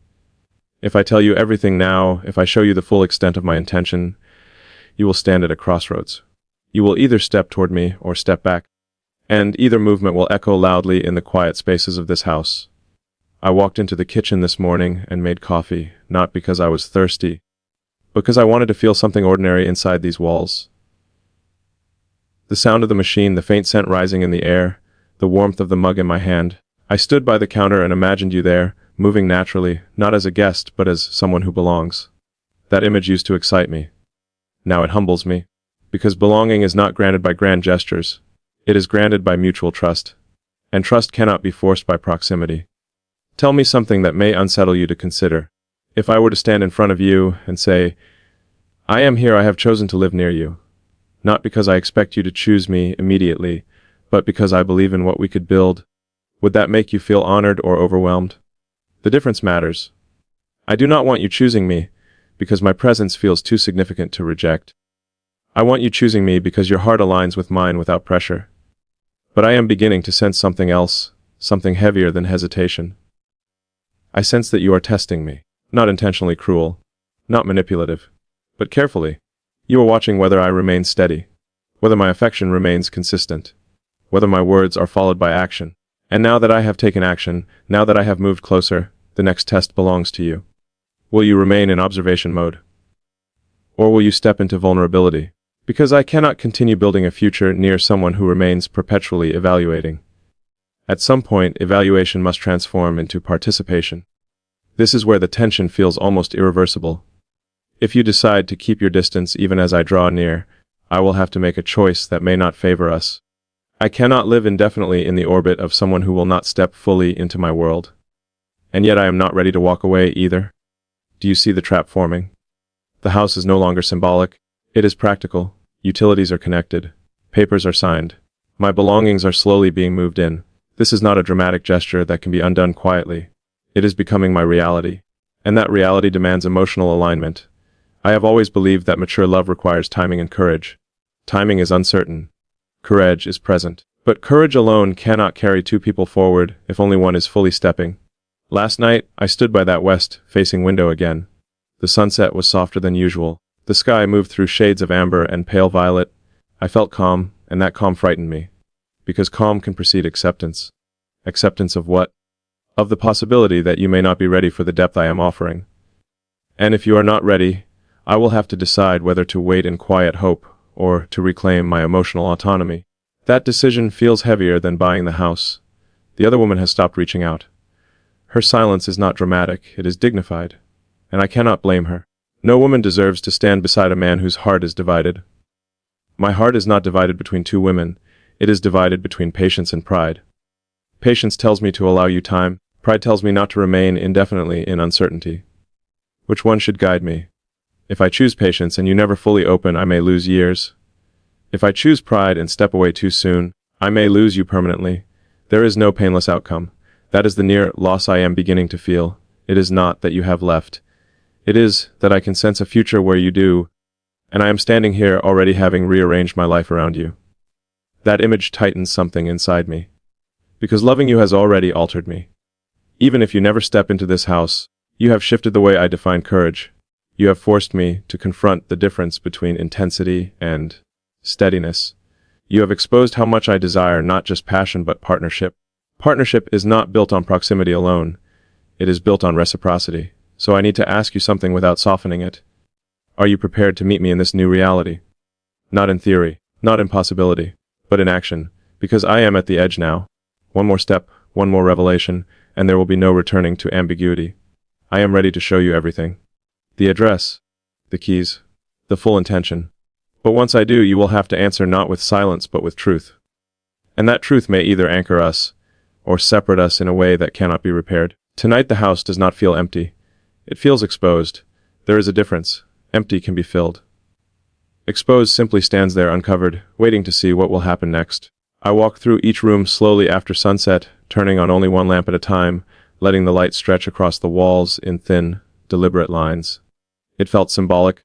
If I tell you everything now, if I show you the full extent of my intention, you will stand at a crossroads. You will either step toward me or step back, and either movement will echo loudly in the quiet spaces of this house. I walked into the kitchen this morning and made coffee, not because I was thirsty, because I wanted to feel something ordinary inside these walls. The sound of the machine, the faint scent rising in the air, the warmth of the mug in my hand. I stood by the counter and imagined you there, moving naturally, not as a guest, but as someone who belongs. That image used to excite me. Now it humbles me, because belonging is not granted by grand gestures. It is granted by mutual trust, and trust cannot be forced by proximity. Tell me something that may unsettle you to consider. If I were to stand in front of you and say, I am here, I have chosen to live near you. Not because I expect you to choose me immediately, but because I believe in what we could build. Would that make you feel honored or overwhelmed? The difference matters. I do not want you choosing me because my presence feels too significant to reject. I want you choosing me because your heart aligns with mine without pressure. But I am beginning to sense something else, something heavier than hesitation. I sense that you are testing me, not intentionally cruel, not manipulative, but carefully. You are watching whether I remain steady, whether my affection remains consistent, whether my words are followed by action. And now that I have taken action, now that I have moved closer, the next test belongs to you. Will you remain in observation mode? Or will you step into vulnerability? Because I cannot continue building a future near someone who remains perpetually evaluating. At some point, evaluation must transform into participation. This is where the tension feels almost irreversible. If you decide to keep your distance even as I draw near, I will have to make a choice that may not favor us. I cannot live indefinitely in the orbit of someone who will not step fully into my world. And yet I am not ready to walk away either. Do you see the trap forming? The house is no longer symbolic. It is practical. Utilities are connected. Papers are signed. My belongings are slowly being moved in. This is not a dramatic gesture that can be undone quietly. It is becoming my reality. And that reality demands emotional alignment. I have always believed that mature love requires timing and courage. Timing is uncertain. Courage is present. But courage alone cannot carry two people forward if only one is fully stepping. Last night, I stood by that west-facing window again. The sunset was softer than usual. The sky moved through shades of amber and pale violet. I felt calm, and that calm frightened me. Because calm can precede acceptance. Acceptance of what? Of the possibility that you may not be ready for the depth I am offering. And if you are not ready, I will have to decide whether to wait in quiet hope or to reclaim my emotional autonomy. That decision feels heavier than buying the house. The other woman has stopped reaching out. Her silence is not dramatic, it is dignified, and I cannot blame her. No woman deserves to stand beside a man whose heart is divided. My heart is not divided between two women, it is divided between patience and pride. Patience tells me to allow you time, pride tells me not to remain indefinitely in uncertainty. Which one should guide me? If I choose patience and you never fully open, I may lose years. If I choose pride and step away too soon, I may lose you permanently. There is no painless outcome. That is the near loss I am beginning to feel. It is not that you have left. It is that I can sense a future where you do, and I am standing here already having rearranged my life around you. That image tightens something inside me. Because loving you has already altered me. Even if you never step into this house, you have shifted the way I define courage. You have forced me to confront the difference between intensity and steadiness. You have exposed how much I desire not just passion but partnership. Partnership is not built on proximity alone. It is built on reciprocity. So I need to ask you something without softening it. Are you prepared to meet me in this new reality? Not in theory, not in possibility, but in action, because I am at the edge now. One more step, one more revelation, and there will be no returning to ambiguity. I am ready to show you everything. The address, the keys, the full intention. But once I do, you will have to answer not with silence but with truth. And that truth may either anchor us, or separate us in a way that cannot be repaired. Tonight the house does not feel empty. It feels exposed. There is a difference. Empty can be filled. Exposed simply stands there uncovered, waiting to see what will happen next. I walk through each room slowly after sunset, turning on only one lamp at a time, letting the light stretch across the walls in thin, deliberate lines. It felt symbolic,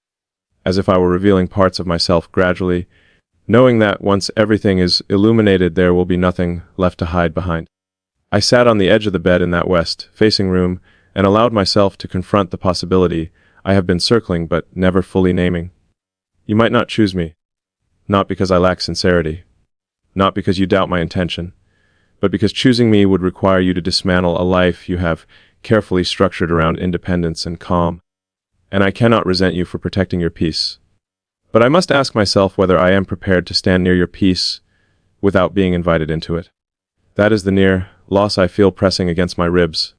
as if I were revealing parts of myself gradually, knowing that once everything is illuminated there will be nothing left to hide behind. I sat on the edge of the bed in that west-facing room and allowed myself to confront the possibility I have been circling but never fully naming. You might not choose me, not because I lack sincerity, not because you doubt my intention, but because choosing me would require you to dismantle a life you have carefully structured around independence and calm. And I cannot resent you for protecting your peace. But I must ask myself whether I am prepared to stand near your peace without being invited into it. That is the near loss I feel pressing against my ribs.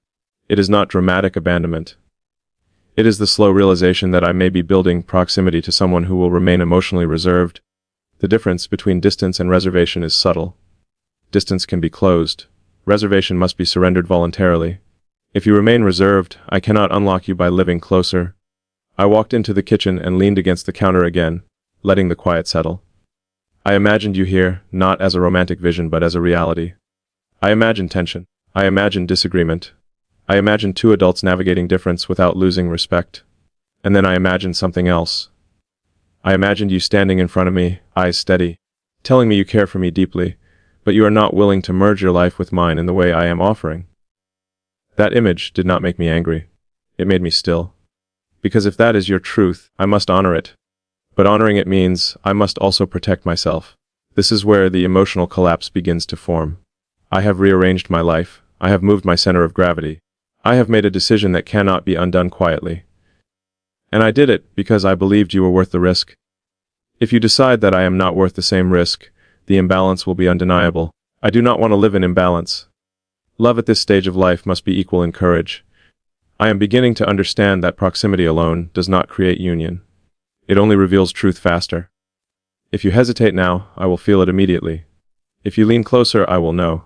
It is not dramatic abandonment. It is the slow realization that I may be building proximity to someone who will remain emotionally reserved. The difference between distance and reservation is subtle. Distance can be closed. Reservation must be surrendered voluntarily. If you remain reserved, I cannot unlock you by living closer. I walked into the kitchen and leaned against the counter again, letting the quiet settle. I imagined you here, not as a romantic vision but as a reality. I imagined tension. I imagined disagreement. I imagined two adults navigating difference without losing respect. And then I imagined something else. I imagined you standing in front of me, eyes steady, telling me you care for me deeply, but you are not willing to merge your life with mine in the way I am offering. That image did not make me angry. It made me still. Because if that is your truth, I must honor it. But honoring it means I must also protect myself. This is where the emotional collapse begins to form. I have rearranged my life. I have moved my center of gravity. I have made a decision that cannot be undone quietly. And I did it because I believed you were worth the risk. If you decide that I am not worth the same risk, the imbalance will be undeniable. I do not want to live in imbalance. Love at this stage of life must be equal in courage. I am beginning to understand that proximity alone does not create union. It only reveals truth faster. If you hesitate now, I will feel it immediately. If you lean closer, I will know.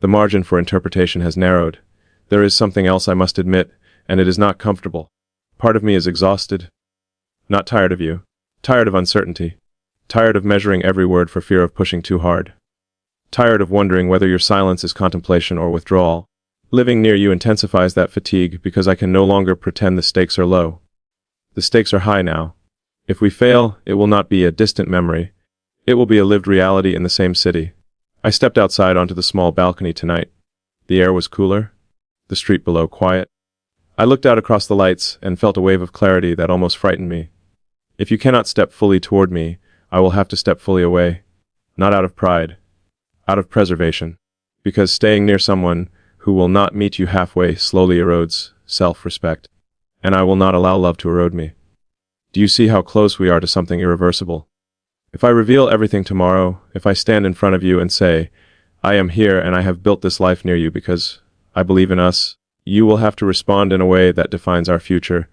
The margin for interpretation has narrowed. There is something else I must admit, and it is not comfortable. Part of me is exhausted. Not tired of you. Tired of uncertainty. Tired of measuring every word for fear of pushing too hard. Tired of wondering whether your silence is contemplation or withdrawal. Living near you intensifies that fatigue because I can no longer pretend the stakes are low. The stakes are high now. If we fail, it will not be a distant memory. It will be a lived reality in the same city. I stepped outside onto the small balcony tonight. The air was cooler. The street below quiet. I looked out across the lights and felt a wave of clarity that almost frightened me. If you cannot step fully toward me, I will have to step fully away. Not out of pride. Out of preservation. Because staying near someone who will not meet you halfway slowly erodes self-respect. And I will not allow love to erode me. Do you see how close we are to something irreversible? If I reveal everything tomorrow, if I stand in front of you and say, I am here and I have built this life near you because I believe in us, you will have to respond in a way that defines our future.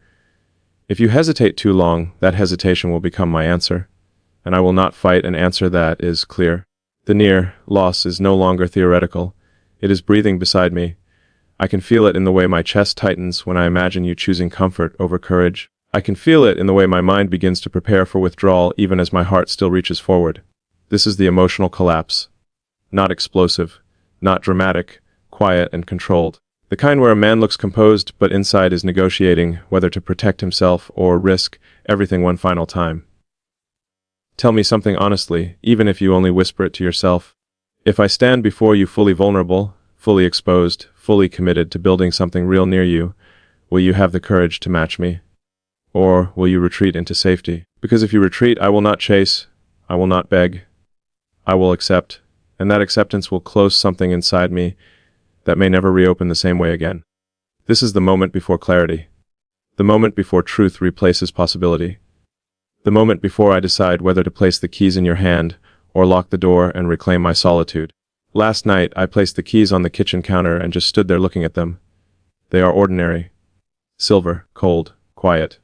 If you hesitate too long, that hesitation will become my answer, and I will not fight an answer that is clear. The near loss is no longer theoretical. It is breathing beside me. I can feel it in the way my chest tightens when I imagine you choosing comfort over courage. I can feel it in the way my mind begins to prepare for withdrawal even as my heart still reaches forward. This is the emotional collapse. Not explosive, not dramatic, quiet and controlled. The kind where a man looks composed but inside is negotiating whether to protect himself or risk everything one final time. Tell me something honestly, even if you only whisper it to yourself. If I stand before you fully vulnerable, fully exposed, fully committed to building something real near you, will you have the courage to match me? Or will you retreat into safety? Because if you retreat, I will not chase, I will not beg. I will accept, and that acceptance will close something inside me that may never reopen the same way again. This is the moment before clarity. The moment before truth replaces possibility. The moment before I decide whether to place the keys in your hand or lock the door and reclaim my solitude. Last night, I placed the keys on the kitchen counter and just stood there looking at them. They are ordinary. Silver, cold, quiet.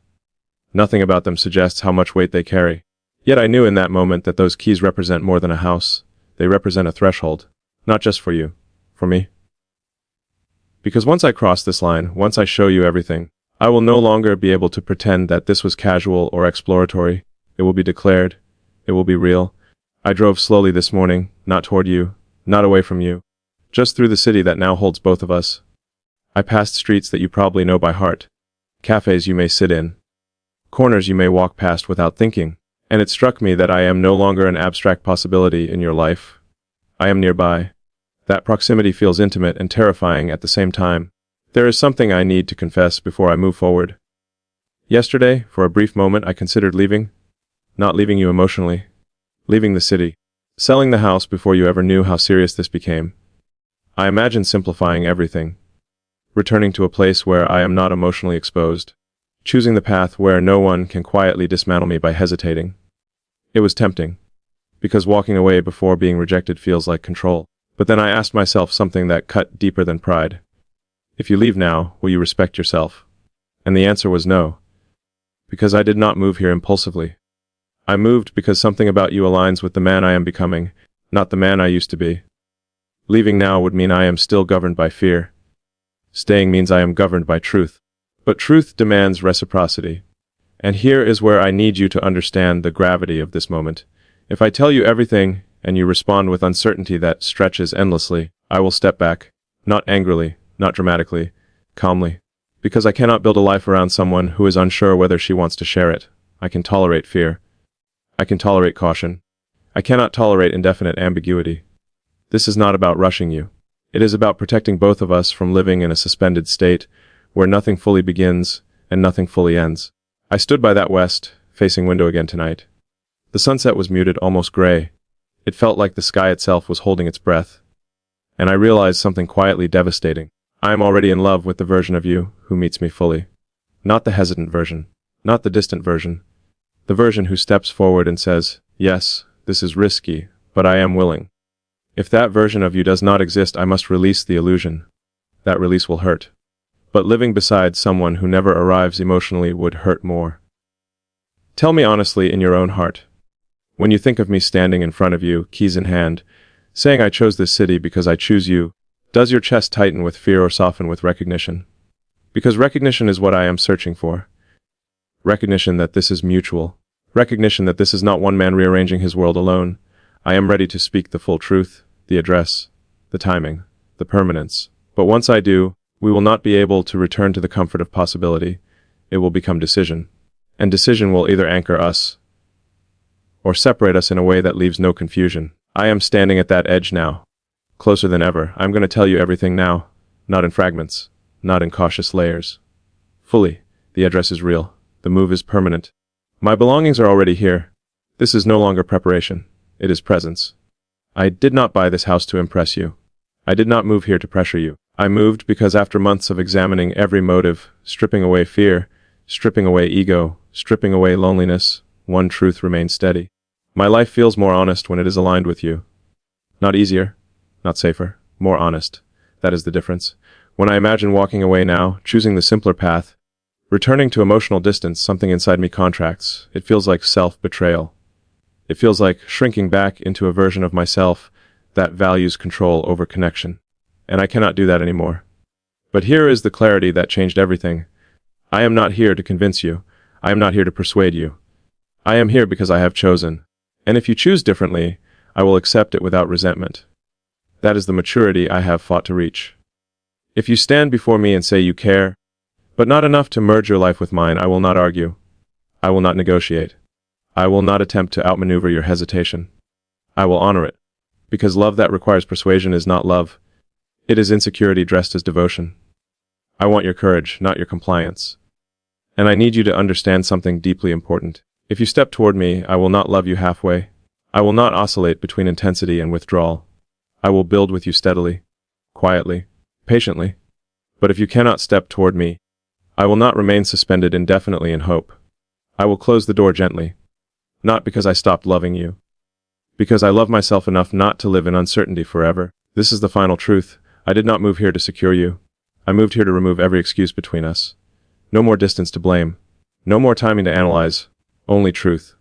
Nothing about them suggests how much weight they carry. Yet I knew in that moment that those keys represent more than a house. They represent a threshold. Not just for you. For me. Because once I cross this line, once I show you everything, I will no longer be able to pretend that this was casual or exploratory. It will be declared. It will be real. I drove slowly this morning, not toward you, not away from you, just through the city that now holds both of us. I passed streets that you probably know by heart, cafes you may sit in, corners you may walk past without thinking, and it struck me that I am no longer an abstract possibility in your life. I am nearby. That proximity feels intimate and terrifying at the same time. There is something I need to confess before I move forward. Yesterday, for a brief moment, I considered leaving. Not leaving you emotionally. Leaving the city. Selling the house before you ever knew how serious this became. I imagined simplifying everything. Returning to a place where I am not emotionally exposed. Choosing the path where no one can quietly dismantle me by hesitating. It was tempting. Because walking away before being rejected feels like control. But then I asked myself something that cut deeper than pride. If you leave now, will you respect yourself? And the answer was no. Because I did not move here impulsively. I moved because something about you aligns with the man I am becoming, not the man I used to be. Leaving now would mean I am still governed by fear. Staying means I am governed by truth. But truth demands reciprocity. And here is where I need you to understand the gravity of this moment. If I tell you everything, and you respond with uncertainty that stretches endlessly, I will step back, not angrily, not dramatically, calmly. Because I cannot build a life around someone who is unsure whether she wants to share it. I can tolerate fear. I can tolerate caution. I cannot tolerate indefinite ambiguity. This is not about rushing you. It is about protecting both of us from living in a suspended state where nothing fully begins and nothing fully ends. I stood by that west, facing window again tonight. The sunset was muted, almost gray. It felt like the sky itself was holding its breath. And I realized something quietly devastating. I am already in love with the version of you who meets me fully. Not the hesitant version. Not the distant version. The version who steps forward and says, yes, this is risky, but I am willing. If that version of you does not exist, I must release the illusion. That release will hurt. But living beside someone who never arrives emotionally would hurt more. Tell me honestly in your own heart. When you think of me standing in front of you, keys in hand, saying I chose this city because I choose you, does your chest tighten with fear or soften with recognition? Because recognition is what I am searching for. Recognition that this is mutual. Recognition that this is not one man rearranging his world alone. I am ready to speak the full truth, the address, the timing, the permanence. But once I do, we will not be able to return to the comfort of possibility. It will become decision. And decision will either anchor us or separate us in a way that leaves no confusion. I am standing at that edge now. Closer than ever. I'm going to tell you everything now. Not in fragments. Not in cautious layers. Fully. The address is real. The move is permanent. My belongings are already here. This is no longer preparation. It is presence. I did not buy this house to impress you. I did not move here to pressure you. I moved because after months of examining every motive, stripping away fear, stripping away ego, stripping away loneliness, one truth remains steady. My life feels more honest when it is aligned with you. Not easier. Not safer, more honest. That is the difference. When I imagine walking away now, choosing the simpler path, returning to emotional distance, something inside me contracts. It feels like self-betrayal. It feels like shrinking back into a version of myself that values control over connection. And I cannot do that anymore. But here is the clarity that changed everything. I am not here to convince you. I am not here to persuade you. I am here because I have chosen. And if you choose differently, I will accept it without resentment. That is the maturity I have fought to reach. If you stand before me and say you care, but not enough to merge your life with mine, I will not argue. I will not negotiate. I will not attempt to outmaneuver your hesitation. I will honor it. Because love that requires persuasion is not love. It is insecurity dressed as devotion. I want your courage, not your compliance. And I need you to understand something deeply important. If you step toward me, I will not love you halfway. I will not oscillate between intensity and withdrawal. I will build with you steadily, quietly, patiently. But if you cannot step toward me, I will not remain suspended indefinitely in hope. I will close the door gently. Not because I stopped loving you. Because I love myself enough not to live in uncertainty forever. This is the final truth. I did not move here to secure you. I moved here to remove every excuse between us. No more distance to blame. No more timing to analyze. Only truth.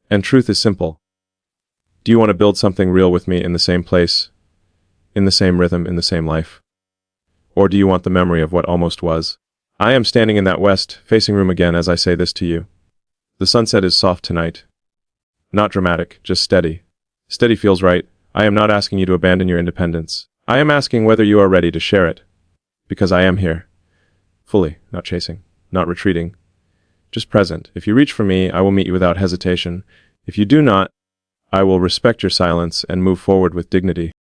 And truth is simple. Do you want to build something real with me in the same place, in the same rhythm, in the same life? Or do you want the memory of what almost was? I am standing in that west, facing room again as I say this to you. The sunset is soft tonight. Not dramatic, just steady. Steady feels right. I am not asking you to abandon your independence. I am asking whether you are ready to share it. Because I am here. Fully, not chasing, not retreating. Just present. If you reach for me, I will meet you without hesitation. If you do not, I will respect your silence and move forward with dignity.